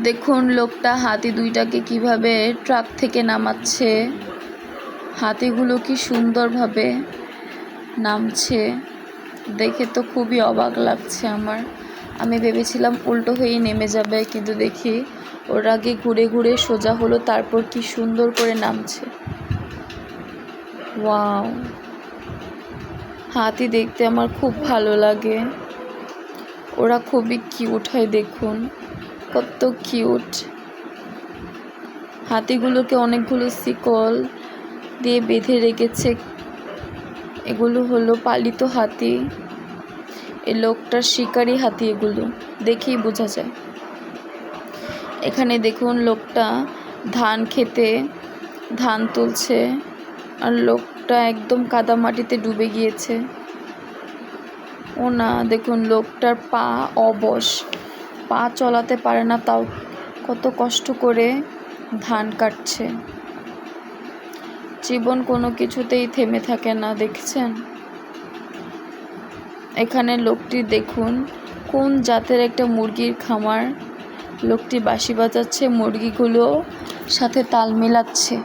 দেখুন লোকটা হাতি দুইটাকে কিভাবে ট্রাক থেকে নামাচ্ছে। হাতিগুলো কি সুন্দরভাবে নামছে, দেখে তো খুবই অবাক লাগছে আমার। আমি ভেবেছিলাম উল্টো হয়েই নেমে যাবে, কিন্তু দেখি ওর আগে ঘুরে ঘুরে সোজা হলো, তারপর কি সুন্দর করে নামছে। ওয়াও, হাতি দেখতে আমার খুব ভালো লাগে। ওরা খুবই কিউট হয়, দেখুন কত কিউট। হাতিগুলোকে অনেকগুলো শিকল দিয়ে বেঁধে রেখেছে। এগুলো হলো পালিত হাতি। এই লোকটার শিকারি হাতি, এগুলো দেখেই বোঝা যায়। এখানে দেখুন লোকটা ধান খেতে ধান তুলছে, আর লোকটা একদম কাদা মাটিতে ডুবে গিয়েছে। ও না, দেখুন লোকটার পা অবশ, পা চলাতে পারে না, তাও কত কষ্ট করে ধান কাটছে। জীবন কোনো কিছুতেই থেমে থাকে না, দেখছেন। এখানে লোকটি দেখুন কোন জাতের একটা মুরগির খামার। লোকটি বাঁশি বাজাচ্ছে, মুরগিগুলো সাথে তাল মেলাচ্ছে।